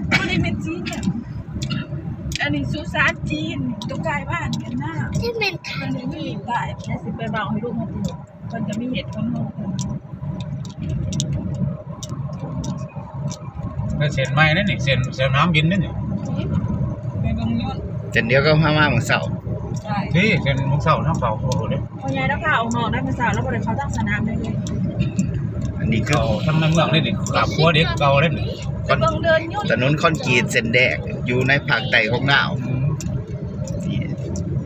ไม่ได้เป็นจีนเนี่ยอันนี้สุสานจีนตัวกายบ้านกันหน้าที่เป็นไทยนี่ตายแค่สิไปเบาให้ลูกมาดูคนจะไม่เห็นคนโง่แล้วเส้นไม้นั่นนี่เส้นน้ำบินนั่นนี่ไปบางยอดเส้นเดียวก็พามาเหมือนเสาที่เส้นมุกเสาน้ำเสาโอ้โหเลยพอยายแล้วพาเอาหนอนได้มาสาวแล้วบริเขาตั้งสนามได้เลยอันนี้คือทั้งในเมืองนี่นี่กลับหัวเด็กเก่าเลยนี่ถนนคอนกรีตเส้นแดงอยู่ในภาคใต้ของลาว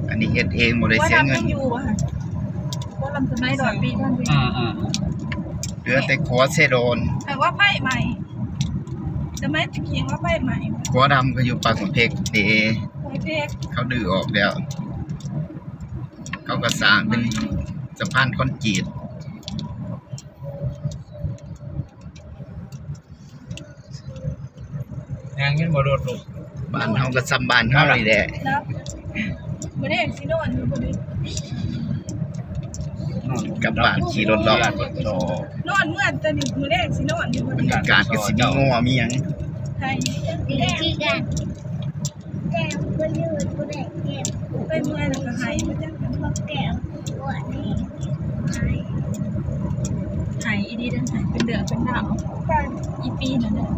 อันนี้เฮ็ดเองบ่ได้เสียเงินว่าลำสมัยดอยปีท่านปีเหลือแต่ขัวเซโดนแต่ว่าไพ่ใหม่จะไม่ตะเคียงว่าไพ่ใหม่ขัวดำก็อยู่ปากของเพกนี่เขาดื้อออกแล้วเขาก็สร้างเป็นสะพานคอนกรีตยังเห็นบ่โดดลูกบ้านเฮาก็ซ้ำบ้านเฮานี่แหละบ่ได้สิโนนบ่ได้กับบ้านขี่รถรอบนอนเมื่อแต่นี่มื้อแรกสินอนอยู่บ่บรรยากาศก็สิมีงัวมีหยังใช่คือกันแต่บ่ยืดบ่ได้เก็บไปเมื่อยแล้วก็หายบ่จักบ่แก้วบ่นี่หายอีดีเด้อหายเป็นเดือเป็นดาวอีปีนั่นน่ะ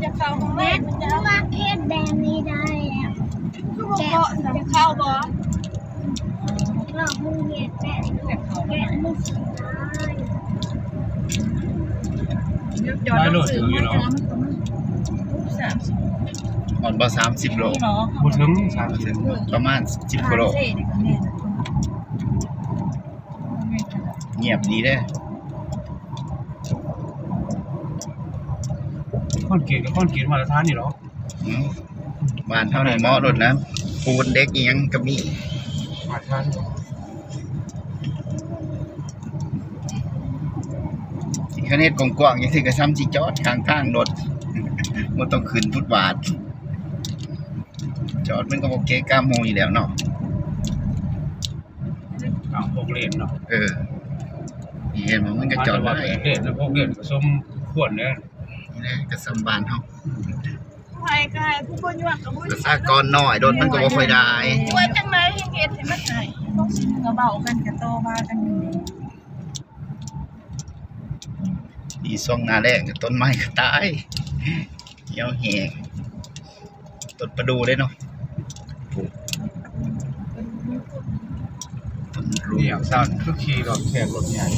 จะเข้าห้องแม่จะว่าเทศแดงนี้ได้แล้วแก้วจะเข้าบ่เรามึงเฮ็ดแม่แก้มึงสิได้ได้โลถึงอยู่เนาะมันบ่30 โลบ่ถึง30ประมาณ10 โลเงียบดีเด้อคอนกรีตมาตรฐานนี่หรอบ้านเท่าไหร่เหมาะรถนะปูนเด็กอีหยังก็มีมาตรฐานสิคะแนนกว้างๆจังซี่ก็ซ้ำสิจอดข้างๆรถบ่ต้องขึ้นฟุตบาทจอดมันก็บ่เกะกะหมู่อยู่แล้วเนาะพวกเลนเนาะนี่เห็นบ่มันก็จอดได้เลนแล้วพวกเลนสมควรเด้นี่แหละก็ซ้ำบ้านเฮาใครก็ให้ผู้บ่ยวกก็บ่ประชากรน้อยรถมันก็บ่ค่อยได้ว่าจังได๋ให้เฮ็ดให้มันได้บ่สิก็เว้ากันก็โตว่ากันอยู่ดีช่วงหน้าแล้งต้นไม้ก็ตายเหี่ยวแห้งต้นประดู่เด้เนาะต้นรูอย่างซั่นคือขี่รถแข่งรถใหญ่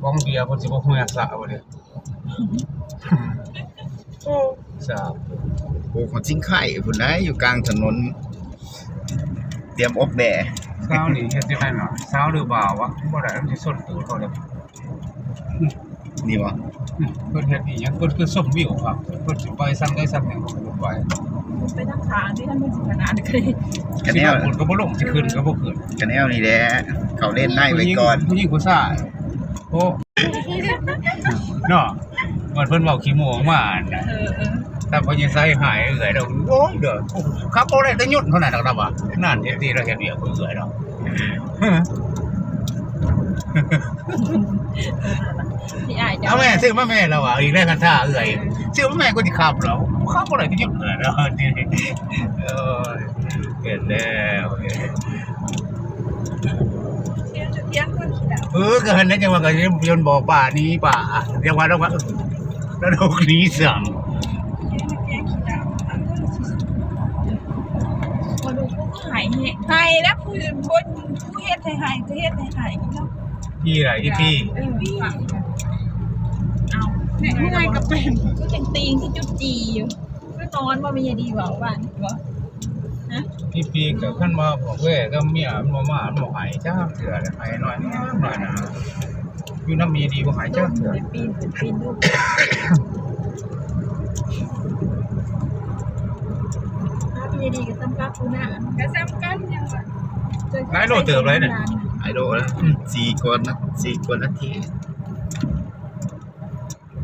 บ้องเบียร์เพิ่นสิบ่ฮู้จักสะบ่เด้สาโอ้คนสิงไข่พุ่นได้อยู่กลางถนนเตรียมอบแดดเช้านี่เฮ็ดจังได๋เนาะเช้าหรือบ่าวะบ่ได้มันสิสนตูดเขาเด้นี่บ่เพิ่นเฮ็ดอีหยังเพิ่นคือส้มวิวครับเพิ่นสิไปซ้ำได้ซ้ำหยังก็บ่ไปทางขาที่ท่านมันสิขนาดนี้กันแนวคนก็บ่ลงสิขึ้นก็บ่ขึ้นกันแนวนี่แหละเขาเล่นได้ไว้ก่อนผู้หญิงผู้ชายโอ้เนาะมันเพิ่นเว้าขี้โมงมาน่ะถ้าเพิ่นยังใส่หายเอื้อยดอกโอ้ยเด้อครับบ่ได้แต่หยุดเท่านั้นดอกครับว่านั่นเฮ็ดดีแล้วเฮ็ดเวียกเอื้อยดอกพี่อ้ายเอาแม่ซื้อมาแม่แล้วอ่ะอีกแล้วกันท่าเอื้อยซื้อมาแม่ก็สิขับแล้วขับบ่ได้แต่หยุดน่ะเนาะเห็นแล้วก็เห็นแล้วจังว่าก็ยนบอกป่านี้ป่าจังว่าแล้วว่าแล้วดอกนี้สั่งมาดูผู้หายหายแล้วผู้เฮ็ดให้หายก็เฮ็ดให้หายเนาะพี่ไหนพี่เอาเมื่อยก็เป็นก็จังตีงที่จุดจีอยู่ก็นอนว่ามีดีกว่าบ้านบ่พี่ก็ขึ้นมาบอกเว้ยก็เมียมันมาหายจ้าเถื่อหายหน่อยนะอยู่น้ำมีดีกว่าหายจ้าเถื่อปีนลูกมีดีกับซ้ำกับคุณน่ะก็ซ้ำกันยังว่าไอ้โลเติบเลยเนี่ยไอ้โลแล้ว4 คนนาที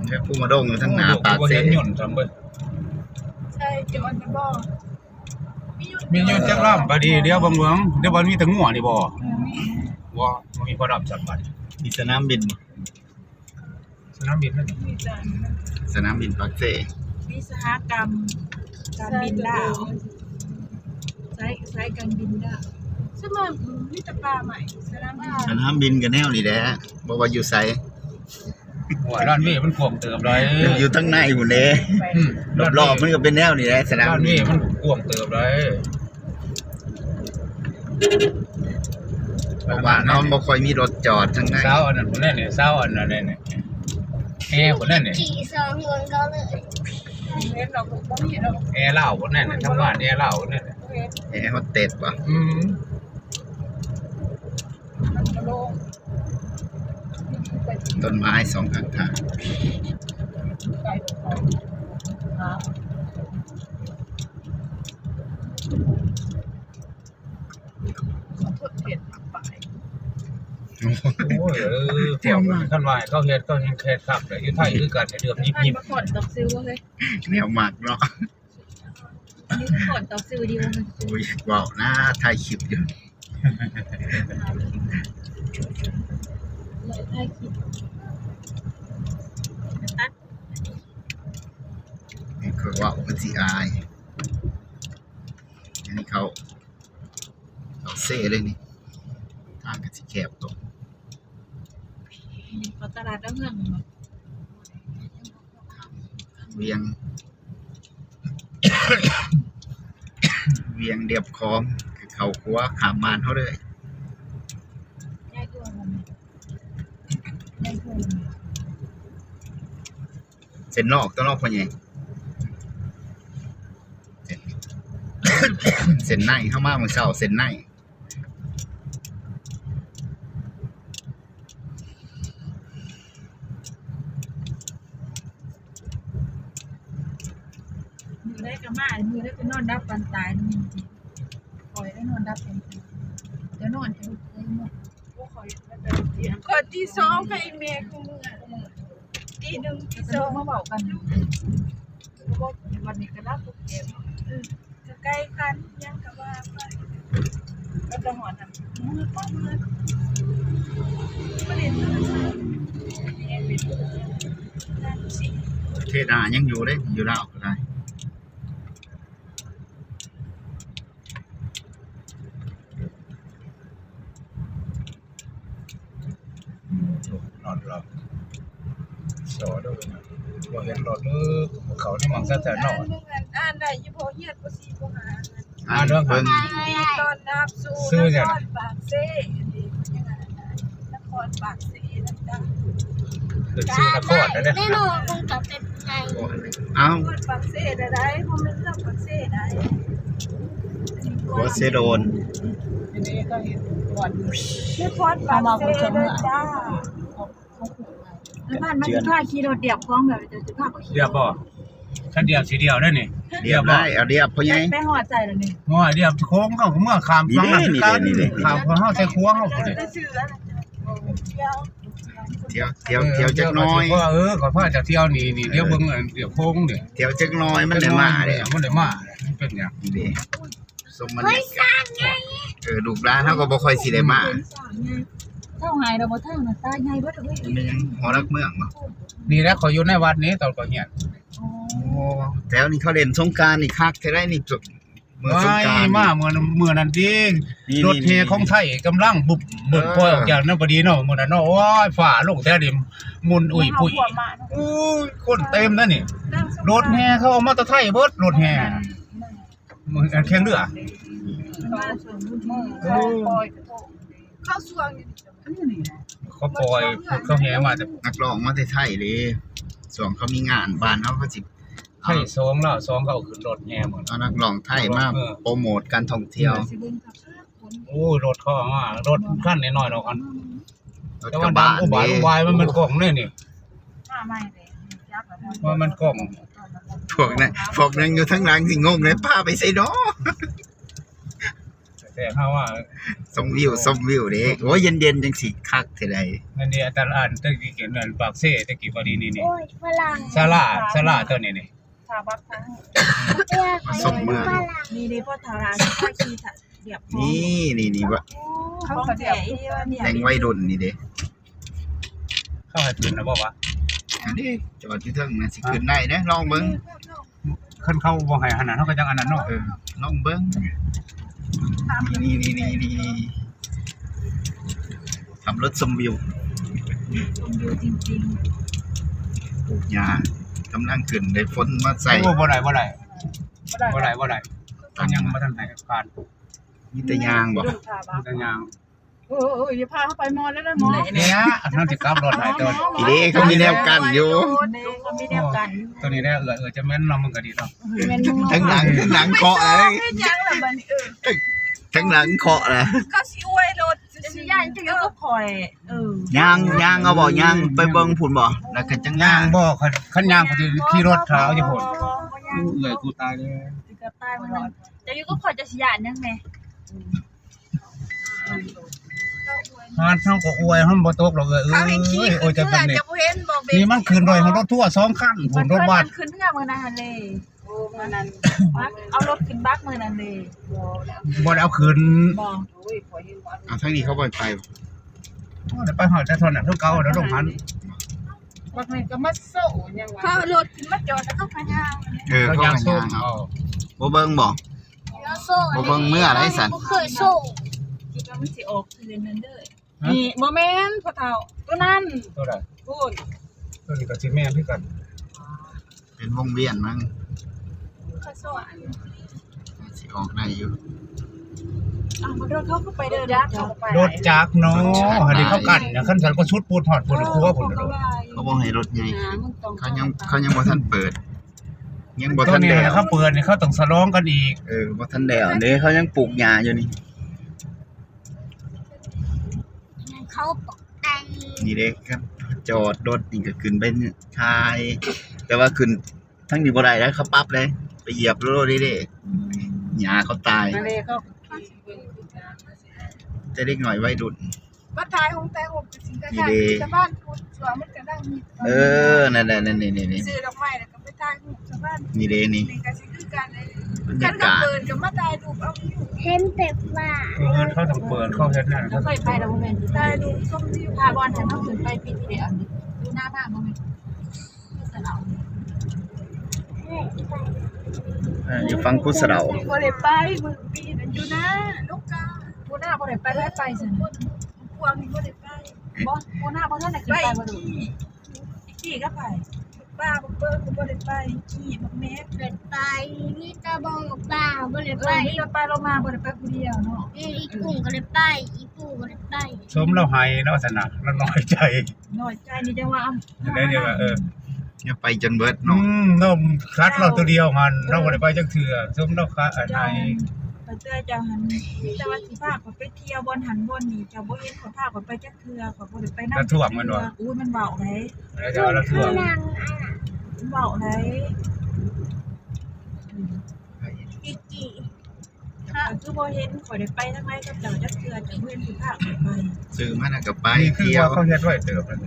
แค่ผู้มาดงอยู่ทั้งหน้าปากเส้นหย่อนจำเบ้ใช่จอนจะบ่มีอยู่จักล่ำไปดีเดี๋ยวบางเมืองเดี๋ยววันมีแต่งัวนี่บ่ว่ามันมีพอดับจัดบัดมีสนามบินนั่นสนามบินปากเซ่ วิศวกรรมการบินดาวใช้การบินดาวสมมติวิศวกรรมใหม่สนามบิน สนามบินกันแนวนี่แหละบ่ว่าอยู่ไส หัวร้านนี่มันกวงเติบเลย อยู่ทั้งในพุ่นเด้รอบๆมันก็เป็นแนวนี่แหละสนาม ร้าน บิ นี่ น มันกวงเติบเลย เพราะว่าน้องบ่ค่อยมีรถจอดทั้งใน เช้าอันนั้นคนนั้นเนี่ยเช้าอันนั้นเนี่ยแอร์คนนั้นเนี่ย ขี่สองคนก็เลย เห็นเราก็มีเรา แอร์เหล้าคนนั้นเนี่ยทำงานแอร์เหล้าคนนั้นเนี่ย เห็น แอร์โฮสเตสบ่ มันก็โล่ง ต้นไม้สองข้างทาง ไกลของเขาทดเผ็ดไป โอ้ยพวกมันขั้นวายเขาเฮ็ดเขาเฮ็ดแค่ขับแต่อยู่ไทยคือการเดือดยิบ พัน ยิบ มาก่อนตอกซิวเลย แนวมากเนาะ อันนี้คือก่อนตอกซิวดีวะมัน โอ้ยเว้านะถ่ายคลิปอยู่ เลยให้คิดตัด นี่คือเว้ามันสิอายอันนี้เขาเซ่เลยนี่ทางก็สิแคบตรง เขาตลาดแล้วเงิน เวียง เวียงเรียบคลองคือเขาคัวขามมานเขาเลย ง่ายกว่ามันง่ายกว่า เส้นนอกต้นนอกพ่อใหญ่เส้นในเข้ามาเมื่อเช้าเส้นใน มือได้กระมามือได้ไปนอนดับปันตายนี่คอยได้นอนดับปันตายเดี๋ยวนอนจะลุกได้หมดว่าคอยแล้วจะเสียงก่อนที่สองให้เมียกูมือตีหนึ่งตีสองมาบอกกันก็วันนี้ก็รับทุกเกมจะใกล้กันยังกับว่าก็จะหอนทำมือป้องมือประเด็นนั่นสิ ประเทศอายังอยู่เลยอยู่ลาวก็ได้ นอนหลับสอด้วยบ่เห็นรถเออเขานี่มังซะแต่นอน อ่านได้ยี่พอเฮียดบ่ซีบ่หา เรื่อง เบิ่ง ตอนนับสู่ ซื้อเนี่ย นครปากเซ่นครปากเซ่นะจ๊ะ คือชื่อนครนะเนี่ย แน่นอนคงจะเป็นไง เอ้าน ครปากเซ่ได้เพราะมันเรื่องปากเซ่ได้ หัวเซโดน ทีนี้ก็เห็นก่อนนครปากเซ่เลยจ้าแล้วบ้านมันพาขี่รถเดียบคล้องแบบจะพาก็ขี่ เดียวบ่คันเดียวสีเดียวได้นี่ เรียบได้เอาเรียบพ่อใหญ่ ไปหอดใจแล้วนี่ ง้อเดียวโค้งเขาเมื่อขามฟังนั่นกัน นี่ ขามเขาใส่ควงเขาพุ่น ได้ชื่อแล้วเที่ยว เที่ยวจักหน้อย ว่าขอพาจากเที่ยวนี่เดี๋ยวเบิ่งเดี๋ยวโค้งนี่ เที่ยวจักหน้อยมันได้มาเด้ มันได้มาเป็นหยัง นี่เด้สมมันลูกหลานเฮาก็บ่ค่อยสิได้มา เท่าไงเราบ่เท่าน่ะตายไงบ่เอ้ย มันยังหอรักเมืองบ่ นี่แหละเขาอยู่ในวัดนี้ตอนก่อนเฮียน โอ้แถวนี้เขาเล่นสงกรานต์นี่คักแท้ได้นี่จุดเมื่อสงกรานต์ มาเมื่อนั้นจริง นี่ รถเทของไทยกำลังบุบเบิ่งปล่อยออกจากนั้นพอดีเนาะมื้อนั้นเนาะโอ้ยฝ่าลงแต่ดิมุนอุ้ยปุ้ยอู้คนเต็มนั่นนี่รถแห่เขาเอามาแตะไทยเบิดรถแห่มึงแข่งเรือ เข้าสวง เขาปล่อยเขาแห่มาแต่ นักร้องมาแต่ไทยเลยส่วนเขามีงานบ้านเขาก็สิ ไทยสองแล้วสองเขาเอาขึ้นรถแห่หมด เอานักร้องไทยมาโปรโมทการท่องเที่ยว โอ้ยรถเขาเอามารถคันน้อยๆดอกอัน รถ แต่ ก ว่า ระ ดั บะ งอุบาทอุบายมันกล่องเลยนี่ ไม่เลยยักษ์ ว่ามันกล่อง พวกนั้นอยู่ทั้งหลังสิงงเลยพาไปใส่ดอ แต่เขาว่า ส่งวิวเด้โอ้ยเย็นๆจังสิคักเท่าใด นั่นนี่ตลาดตะกี้เห็นนั่นปากเซ่ตะกี้พอดีนี่ โอ้ยฝรั่ง ศาลาตัวนี้นี่ ชาบักทั้ง เจ้าขอยฝรั่ง มีในพ่อทาราที่ขี่เดียบ นี่ว่า เขาเดียบเนี่ย แต่งวัยรุ่นนี่เด้ เข้าให้ขึ้นแล้วบ่วะ อันนี้จอดอยู่เทิงนะสิขึ้นได้เด้ลองเบิ่ง ขึ้นเข้าบ่ให้ขนาดเฮาก็จังอันนั้นเนาะ ลองเบิ่งนี่ทำรถชมวิว ชมวิวจริง ปลูกหญ้ากำลังขึ้นได้ฝนมาใส่ โอ้บ่ได้ก็ยังบ่ทันได้ผ่าน มีแต่ยางบ่ มีแต่ยาง อย่าพาเข้าไปมอแล้วนะมอ เนี่ยทางสิกลับรถให้ตัว อีเด้เขามีแนวกั้นอยู่ เขามีแนวกัน ตัวนี้ได้จะแม่นเนาะมันก็ดีเนาะ ทั้งหลังเคาะเลย เป็นยังล่ะบัดนี้ทั้งหลังเคาะเลย ก็สิอวยรถสิย่านจังก็คอยยางเอาบ่ยางไปเบิ่งพุ่นบ่แล้วก็จัง ยางบ่คันยางก็สิขี่รถเท้าอยู่พุ่นกูตายเลย ก็ตายมันจะอยู่ก็คอยจะสิย่านยังแม่ ฮานเฮาก็อวยเฮาบ่ตกหรอกโอ้ยจะเป็นนี่นี่มันขึ้นด้วยรถทั่ว2คันพุ่นรถบัส ขึ้นเฮือมื้อนั้นเลยมื้อนั้นเอารถขึ้นบักมื้อนั้นเลย บ่ได้เอาขึ้น บ่ ทางนี้เขาบ่ไป ได้ไปหอดแต่ทนน่ะคือเก่าแล้วลงหัน บักนี่ก็มาโซ่ยังว่าถ้ารถขึ้นมาจอดแล้วก็พยาง เขา ยาง ก็ สู้ ยางเอาบ่เบิ่งบ่ แล้วโซ่ บ่เบิ่งเมื่อไรสัน เคยโซ่ คิดว่ามันสิออกคือนั้นเด้อนี่บ่แม่นพ่อเฒ่าตัวนั้น ตัวใด พูด ตัวนี้ก็สิแม่นคือกัน เป็นวงเวียนมั้ง เขาสอน สิออกได้อยู่ รถเขาก็ไปเดินยักเขาไป รถจักรเนาะอันนี้เขากั้นนะคันฉันก็ชุดปูนหอดปูนครัวพุ่น เขาบ่ให้รถใหญ่เขายังบ่ทันเปิด ยังบ่ ตั ทั วน นี้ แล้ว เขาเปิดนี่เขาต้องสลองกันอีก บ่ทันแล้วเด้เขายังปลูกหญ้าอยู่นี่ เขาปกแต่ง นี่เด้ครับจอดรถนี่ก็ขึ้นไปทาย แต่ว่าขึ้นทั้งนี้บ่ได้แล้วเขาปรับเลยไปเหยียบรถนี่เด้หญ้าเขาตาย มาเลยเขา แต่เด็กหน่อยวัยรุ่น มาทายของแต่งผมสิงกระจายชาวบ้านพูดสวนมันก็ได้มี นั่นแหละนี่ ซื้อดอกไม้แล้วก็ไปทายหูชาวบ้าน นี่เด้นี่ นี่ก็สิคือกันเลย บรร กั ยาน ก็ กาศ เปิดก็มาทายรูปเอาอยู่ เห็นแต่ว่า เขาต้องเปิดเขาเฮ็ดนั่น แล้วค่อยไปแล้วบ่แม่นทายรูปส้มวิวพาบอลหันเฮาขึ้นไปปีที่แล้วนี่ดูหน้าบ้านบ่แม่นสนาม อยู่ฟังกุศลา บ่ได้ไปมื้อปีนั้นอยู่นะลูกกาบ่น่าบ่ได้ไปไปซั่นพวกนี้บ่ได้ไปบ่น่าบ่ทันได้ขึ้นไปบ่ดูขี่ก็ไปป้าบ่เปิ้ลบ่ได้ไปขี่บักแม่ เดินไปนี่ตาบองกับป้าบ่ได้ไป นี่เราไปเรามาบ่ได้ไปผู้เดียวเนาะ อีกุ้งก็ได้ไปอีปูก็ได้ไป สมเราให้เนาะสนะเราน้อยใจ น้อยใจนี่จังว่า ได้เดียวว่าอย่าไปจนเบิดเนาะ เราคัดเราตัวเดียวมันเราบ่ได้ไปจักเทื่อสมเราคัดอันไหน ไปเจอเจ้าหันแต่ว่าสิพาเขาไปเที่ยวบนหันบนนี่เจ้าบ่เห็นเขาพาเขาไปจักเทื่อเขาบ่ได้ไปนำอุ้ยมันเบาไหน แล้วจะเอาละท่วง นางอ่ะ มันเบาไหน อีกี คือบ่เห็นเขาได้ไปทางไหนกับเจ้าจักเทื่อเจ้าบ่เห็นสิพาเขาไป ซื้อมาแล้วก็ไป นี่คือ เที่ยว ว่าเขาเฮ็ดไว้เติบแล้ว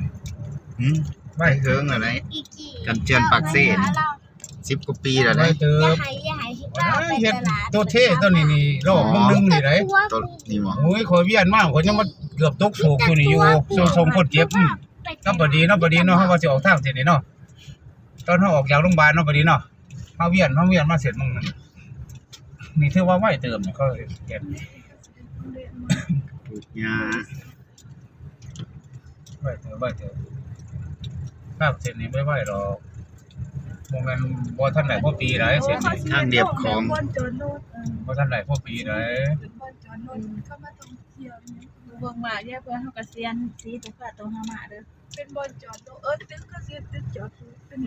ไปเฮิงอะไร อีกี กันเจือนปากเซ่10กว่าปีแล้ว ไว้ ได้ เติบ อย่าให้ที่ป้าไป เฮ็ด ตลาด ตัวเท่ตัวนี้นี่รอบนึงนี่ได้ ต้นนี่หมอ โอ้ยขอยเวียนมากขอยยังมาเกือบตกโศกอยู่นี่อยู่ส่งคนเจ็บก็บ่ดีเนาะเฮาว่าสิออกทางเส้นนี้เนาะตอนเฮาออกจากโรงพยาบาลเนาะบ่ดีเนาะเฮาเวียนมาเสร็จมึงนี่ถือว่าไว้เติมเขาเก็บ ปลูกหญ้า ไว้เติมภาพเส้นนี้ไม่ไหวหรอกบ่แม่นบ่ทันได้พอปีได้เส้นนี้ ทางเรียบของ คนจนโลด บ่ทันได้พอปีได้ เป็นคนจนโลดเข้ามาท่องเที่ยวเบิ่งมาแย่เพิ่นเฮาก็เซียนสีตุกกะตรงหามาเด้อเป็นบ่จอดตึกก็เซียนตึกจอดเป็น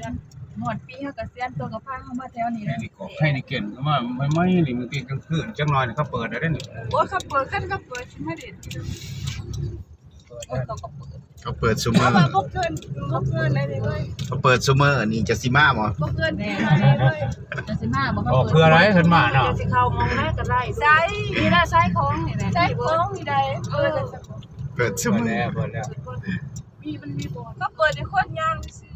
หอดปีเฮาก็เซียนตัวก็พาเฮามาแถวนี้ นี่ก็ให้นี่เก่งมาไม่นี่มันเก่งกลางคืนจังหน่อยเขาเปิดได้นี่ โอ้ขับเปิดกันก็เปิดไม่ได้เขาเปิดซุมเมอร์ บ่เกินอะไรเลย เขาเปิดซุมเมอร์นี่จะสิมาบ่ บ่เกินแน่เลยจะสิมาบ่ อ๋อคืออะไรขึ้นมาเนาะ จะสิเข้ามองได้ก็ได้ไสนี่ล่ะไสของนี่แหละไสของนี่ได้เปิดซุม เปิด เมอ แล้ว ร์ เปิดแล้ว มันมีบ่ก็เปิดให้คนย่างซื่อ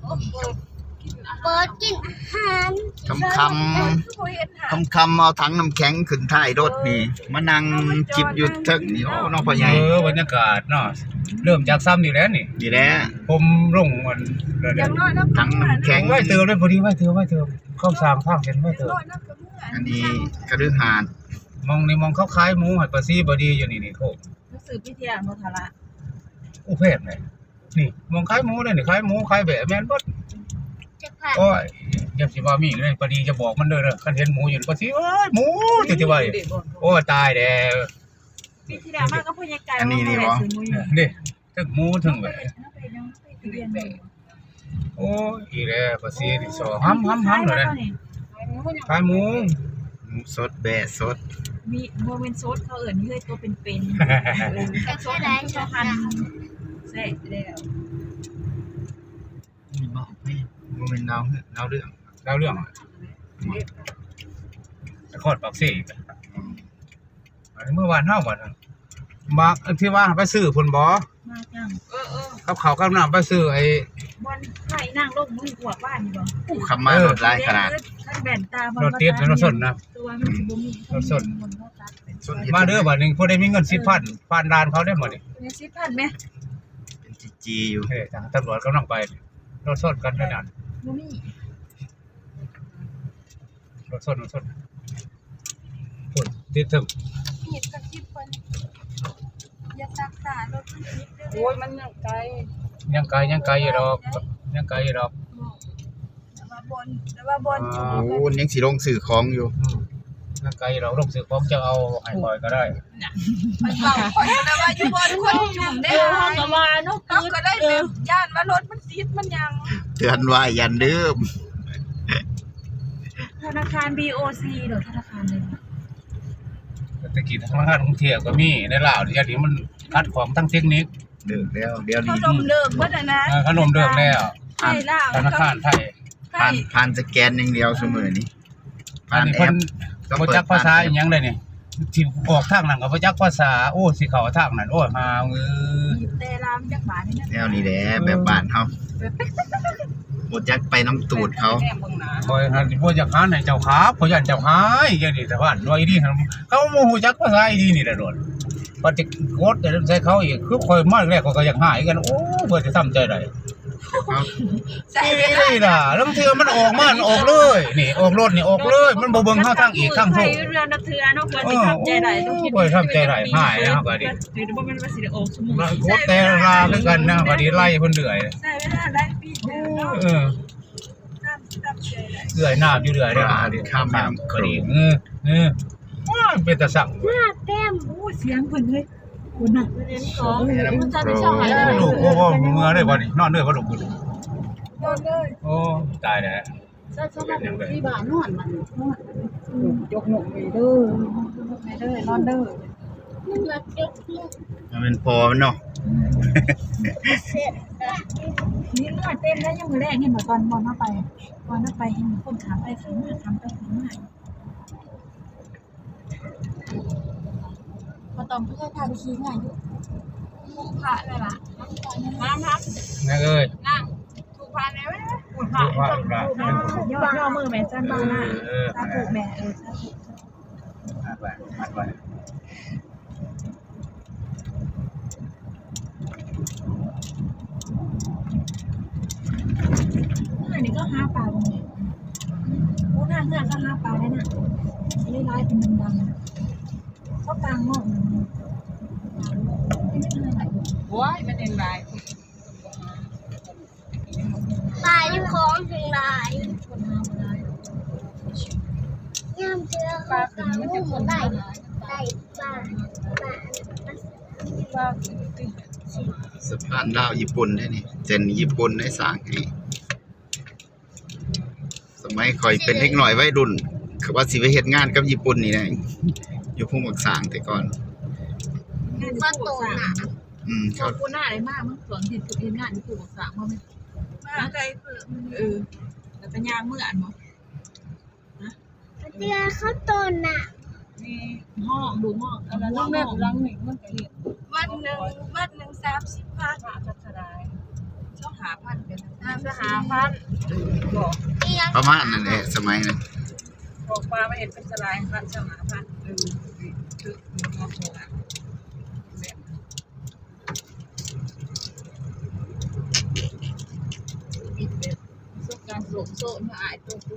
โอ้เปิดกิ เปิดกินอาหาร คำเอาถังน้ำแข็งขึ้นท้ายรถนี่มานั่งจิบอยู่เทึกนี่โอ้น้องพ่อใหญ่ บรรยากาศเนาะเริ่มจากซ้ำนี่แล้วนี่ นี่แหละ ผมลงมันเดี๋ยว ถังน้ำแข็ง ไว้เติมเลยพอดีไว้เติมเข้าสามทางเป็นไว้เติม อันนี้กระดือหาด มองนี่มองเขาขายหมูหัดปลาซีบดีอยู่นี่โคก หนังสือพิธีโมทาระ อุเพศเลยนี่มองขายหมูเลยนี่ขายหมูขายแบบแม่นบด จะผ่าน โอ้ยเดี๋ยวสิว่ามีเลยพอดีจะบอกมันเด้อคันเห็นหมูอยู่ปลาซีเอ้ยหมูจะว่าโอ้ตายแล้ว พิธีมากก็พูดยังไงว่าไม่ได้ซื้อมุ้ย นี่ถึงหมูถึงแบบโอ้ยอีแล้วปลาซีนี่ซอห้ำเลยขายหมู หมูสดแบะสด มีโมเมนต์โซดเขาเอิ่นเฮ้ยตัวเป็นโซดชอฮันเสร็จแล้ว นี่บอกให้บ่แม่นเล่าเรื่อง แล้วเรื่องจะคอดปากซีเมื่อวานเท่าวันมาที่ว่าไปซื้อผลบ่ มาจังกับเขากับน้ำไปซื้อไอ้ บอลไข่นั่งลงมือหัวบ้านนี่บ่ ผู้ขับมารถหลายขนาด ขั้นแบนตา รถติดรถสนนะ ตัวมันสิบ่มี รถสน ส่วนเฮ็ด มาเด้อบัดนึงผู้ใดมีเงิน10,000ผ่านด่านเขาได้หมดนี่ มี10,000มั้ย เป็นจีอยู่ เฮ้ยทางตำรวจกำลังไปรถสนกันนั่นน่ะ บ่มี รถสนพุ่นติดถึง มีดกับ10เพิ่นอย่าตักษารถมันติดเด้อโอ้ยมันยังไกล ยังไกลอยู่ดอก แต่ว่าบนจุด โอ้ยังสิลงสื่อของอยู่ ยังไกลอยู่ดอกลงซื้อของจะเอาให้ปล่อยก็ได้ มันเก่าคนแต่ว่าอยู่บนคนจุ่มได้ก็ว่าเนาะก็ได้แบบย่านว่ารถมันติดมันยัง เตือนว่าอย่าลืม ธนาคาร BOC หรือธนาคารเลย ตะกี้ธนาคารกรุงเทพก็มีในลาวเดี๋ยวนี้มันคัดของทั้งเทคนิค เลิกแล้วเดี๋ยว เขา นี้ ดมเลิกเมื่อนะ ขนมเลิกแล้ว ใช่ล่ะ ธนาคารไทย ผ่านสแกนอย่างเดียวเสมอนี้ อันนี้ แอ เพิ่ ป นบ่จักภาษาอีหยังเลยนี่ที่ออกทางนั้นก็บ่จักภาษาโอ้สิเข้าทางนั้นโอ้หาแต่รามจักบาทนี่นะ แนวนี้แหละแบบบ้านเฮาบ่จักไปน้ำตูดเขา คอยหันบ่จักหาให้เจ้าขาบ่ยันเจ้าหายอย่างนี้แต่ว่าว่าอีนี่เขาบ่ฮู้จักภาษาอีนี่แหละโดดปฏิกดแต่ใช้เขาอีกคือคอยมาแรกก็อยากหายกันโอ้เพิ่นสิทำใจได้นี่ล่ะแล้วเทื่อมันออกมาออกเลยนี่ออกรถนี่ออกเลยมันบ่เบิ่งเฮาทางอีกทางโซ่ เรือนักเทือเนาะควรสิทำใจได้ต้องคิดถือว่ามันว่าสิได้ออกสมุน โคตรแต่ลาคือกันนะพอดีไล่เพิ่นเดือย ใช่เวลาได้ปีเดียวเนาะ เออ ทำใจได้ เดือยน้ำอยู่เดือยเด้อข้ามน้ำก็ดีว้าเป็นตาสั่ง หน้าเต็ม โอ้เสียงเพิ่นเฮ้ยคุณน่ะเรียนของมันจะมีช่องไหนได้ ลูกโอ้เมื่อได้บ่นี่นอนเด้อบ่ลูก โดนเลย โอ้ตายแล้ว ที่บ้านนอนมันนอนยกหนกไปเด้อนอนเด้อ มันมาเก็บลูก มันเป็นพอมันเนาะ เสร็จ นี่เลือดเต็มแล้วยังมือแรกเห็นบ่ตอนบอลเข้าไปเห็นคนขาไปขามาทำไปขามาพอตอนเพื่อนพาไปชี้ไงอยู่มุกพระเลยล่ะมาครับ นั่นเอ้ย นั่งถูกพาแล้วไหมถูกพย่อมือแม่จันบ้าหน้าตาถูกแม่ตาถูก อัดไว้นี่ก็ห้าปลาตรงนี้โอ้หน้าเงื่อนก็ห้าปลาได้น่ะไม่ไล่เป็นดำๆก็กลางหม้อว้ายมันเองไร ตายอยู่ของถึงหลาย คนห้ามาได้ ย่ำเจอเขากลางลูกหมดได้ปลา ปลา สะพานลาวญี่ปุ่นได้นี่เจนญี่ปุ่นได้สร้างนี่สมัยข่อยเป็นเด็กหน่อยวัยรุ่นคือว่าสิไปเฮ็ดงานกับญี่ปุ่นนี่นะอยู่พุ่งมักสร้างแต่ก่อน ปลาโตหนา เขา ปูหน้าอะไรมากมั้งสวนเห็นถูกเห็นงานที่ปลูกสามว่าไหมมาไกลเพื่อแต่เป็นยางเมื่ออันมั้ง เดือเขาโตหนัก นี่ห้องดูห้องอะไรห้องรังหนึ่งมันจะเห็นวันหนึ่ง30,000จัดสลายชอบหาพันเป็น 5,000บอก ประมาณนั้นแหละสมัยนั้น บอกปลามาเห็นเป็นสลายพันสมาพันคือมองหัวมีแบบประสบการณ์โศกโศกมาอายตัวกู